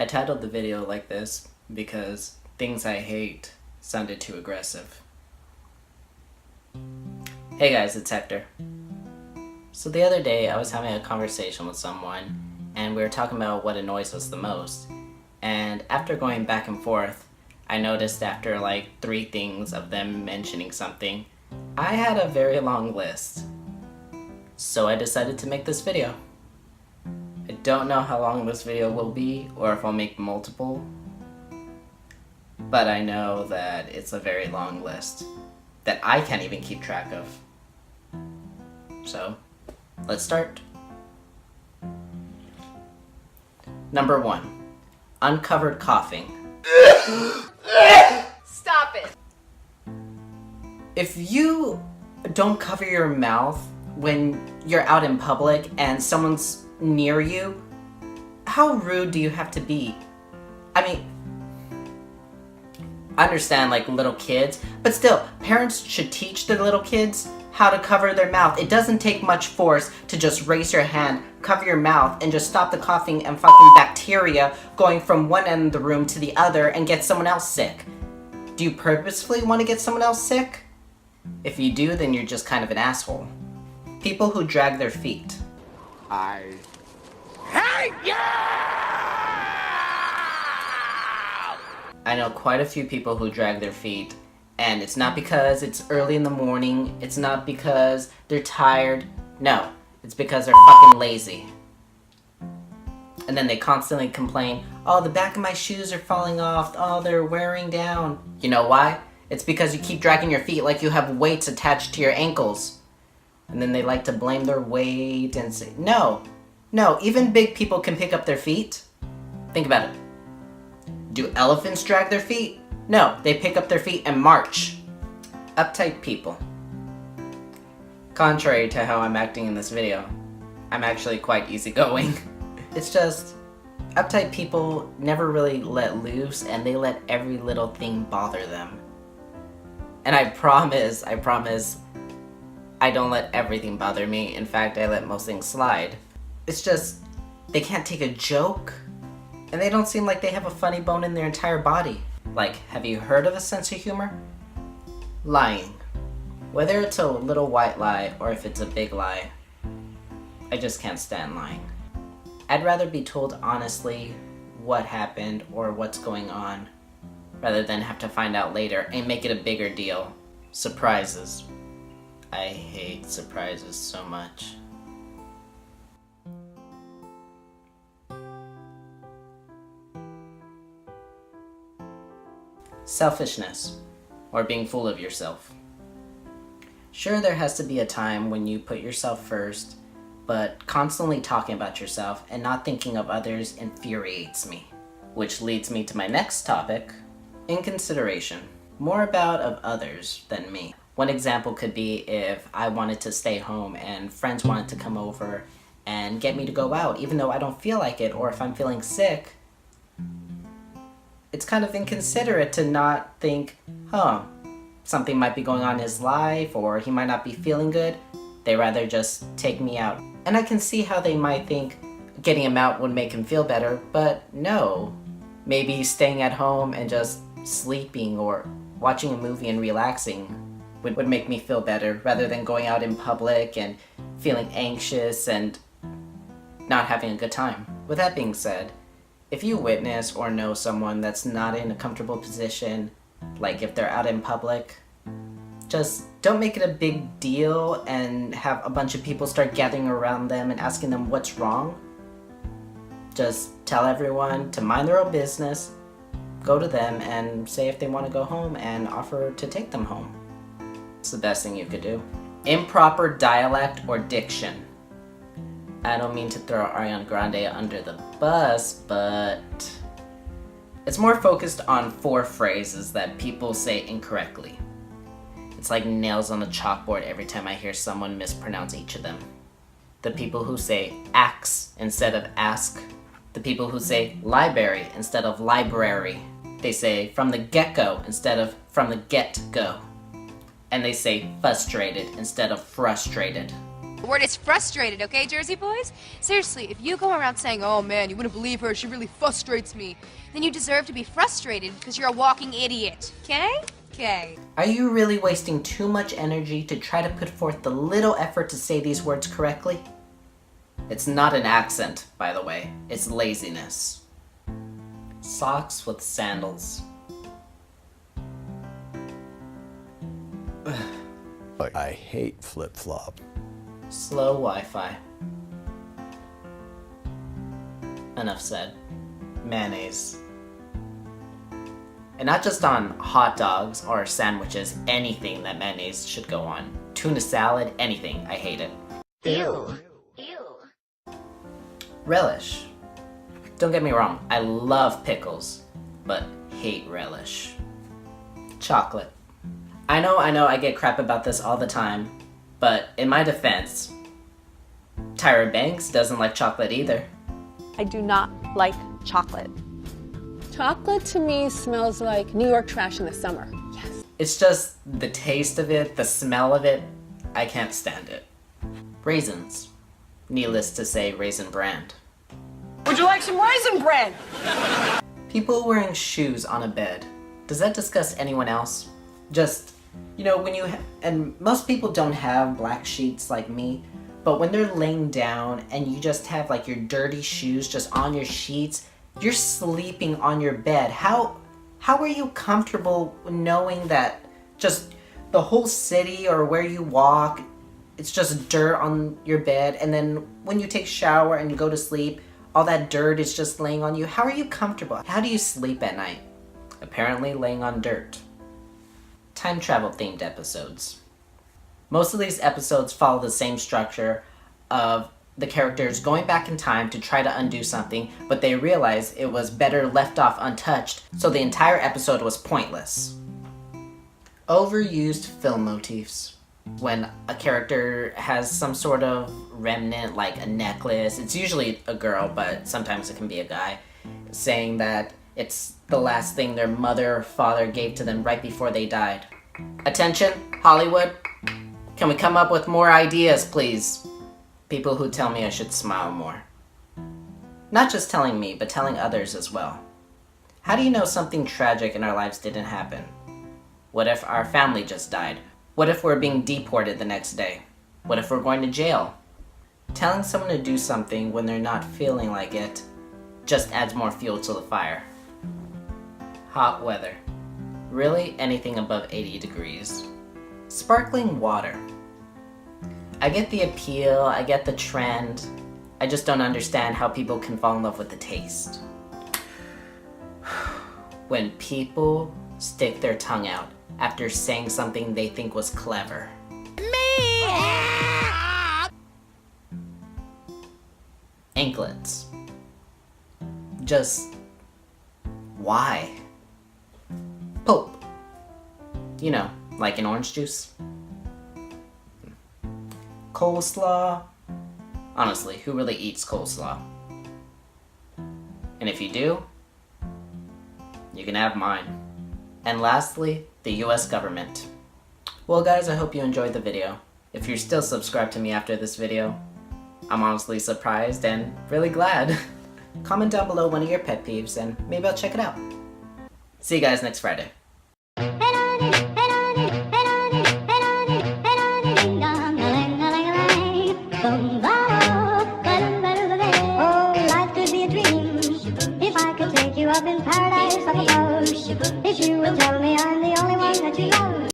I titled the video like this because things I hate sounded too aggressive. Hey guys, it's Hector. So the other day I was having a conversation with someone and we were talking about what annoys us the most. And after going back and forth, I noticed after like 3 things of them mentioning something, I had a very long list. So I decided to make this video. I don't know how long this video will be or if I'll make multiple, but I know that it's a very long list that I can't even keep track of. So, let's start. Number 1, uncovered coughing. Stop it! If you don't cover your mouth when you're out in public and someone's near you, how rude do you have to be? I mean, I understand like little kids, but still, parents should teach their little kids how to cover their mouth. It doesn't take much force to just raise your hand, cover your mouth, and just stop the coughing and fucking bacteria going from one end of the room to the other and get someone else sick. Do you purposefully want to get someone else sick? If you do, then you're just kind of an asshole. People who drag their feet. I hate you! I know quite a few people who drag their feet, and it's not because it's early in the morning, it's not because they're tired, no, it's because they're fucking lazy. And then they constantly complain, oh, the back of my shoes are falling off, oh, they're wearing down. You know why? It's because you keep dragging your feet like you have weights attached to your ankles. And then they like to blame their weight and say, no, even big people can pick up their feet. Think about it. Do elephants drag their feet? No, they pick up their feet and march. Uptight people. Contrary to how I'm acting in this video, I'm actually quite easygoing. It's just, uptight people never really let loose and they let every little thing bother them. And I promise, I don't let everything bother me. In fact, I let most things slide. It's just, they can't take a joke, and they don't seem like they have a funny bone in their entire body. Like, have you heard of a sense of humor? Lying. Whether it's a little white lie or if it's a big lie, I just can't stand lying. I'd rather be told honestly what happened or what's going on, rather than have to find out later and make it a bigger deal. Surprises. I hate surprises so much. Selfishness, or being full of yourself. Sure, there has to be a time when you put yourself first, but constantly talking about yourself and not thinking of others infuriates me. Which leads me to my next topic, inconsideration. More about of others than me. One example could be if I wanted to stay home and friends wanted to come over and get me to go out even though I don't feel like it, or if I'm feeling sick. It's kind of inconsiderate to not think, something might be going on in his life or he might not be feeling good. They rather just take me out. And I can see how they might think getting him out would make him feel better, but no. Maybe staying at home and just sleeping or watching a movie and relaxing would make me feel better rather than going out in public and feeling anxious and not having a good time. With that being said, if you witness or know someone that's not in a comfortable position, like if they're out in public, just don't make it a big deal and have a bunch of people start gathering around them and asking them what's wrong. Just tell everyone to mind their own business, go to them and say if they want to go home and offer to take them home. It's the best thing you could do. Improper dialect or diction. I don't mean to throw Ariana Grande under the bus, but it's more focused on 4 phrases that people say incorrectly. It's like nails on a chalkboard every time I hear someone mispronounce each of them. The people who say axe instead of ask. The people who say library instead of library. They say from the get-go instead of from the get-go. And they say frustrated instead of frustrated. The word is frustrated, okay, Jersey boys? Seriously, if you go around saying, oh man, you wouldn't believe her, she really frustrates me, then you deserve to be frustrated because you're a walking idiot, okay? Okay. Are you really wasting too much energy to try to put forth the little effort to say these words correctly? It's not an accent, by the way. It's laziness. Socks with sandals. I hate flip-flop. Slow Wi-Fi. Enough said. Mayonnaise. And not just on hot dogs or sandwiches, anything that mayonnaise should go on. Tuna salad, anything. I hate it. Ew. Ew. Relish. Don't get me wrong, I love pickles, but hate relish. Chocolate. I know I get crap about this all the time, but in my defense, Tyra Banks doesn't like chocolate either. I do not like chocolate. Chocolate to me smells like New York trash in the summer. Yes. It's just the taste of it, the smell of it, I can't stand it. Raisins. Needless to say, Raisin Brand. Would you like some raisin bread? People wearing shoes on a bed. Does that disgust anyone else? Just, you know, when you and most people don't have black sheets like me, but when they're laying down and you just have like your dirty shoes just on your sheets, you're sleeping on your bed. How are you comfortable knowing that just the whole city or where you walk, it's just dirt on your bed, and then when you take a shower and you go to sleep, all that dirt is just laying on you? How are you comfortable? How do you sleep at night? Apparently laying on dirt. Time travel themed episodes. Most of these episodes follow the same structure of the characters going back in time to try to undo something, but they realize it was better left off untouched, so the entire episode was pointless. Overused film motifs. When a character has some sort of remnant, like a necklace, it's usually a girl, but sometimes it can be a guy, saying that it's the last thing their mother or father gave to them right before they died. Attention, Hollywood. Can we come up with more ideas, please? People who tell me I should smile more. Not just telling me, but telling others as well. How do you know something tragic in our lives didn't happen? What if our family just died? What if we're being deported the next day? What if we're going to jail? Telling someone to do something when they're not feeling like it just adds more fuel to the fire. Hot weather. Really, anything above 80 degrees. Sparkling water. I get the appeal, I get the trend. I just don't understand how people can fall in love with the taste. When people stick their tongue out after saying something they think was clever. Anklets. Just why? Pulp. You know, like in orange juice. Coleslaw. Honestly, who really eats coleslaw? And if you do, you can have mine. And lastly, the US government. Well guys, I hope you enjoyed the video. If you're still subscribed to me after this video, I'm honestly surprised and really glad. Comment down below one of your pet peeves and maybe I'll check it out. See you guys next Friday. Up in paradise up above, if you will tell me I'm the only one that you love.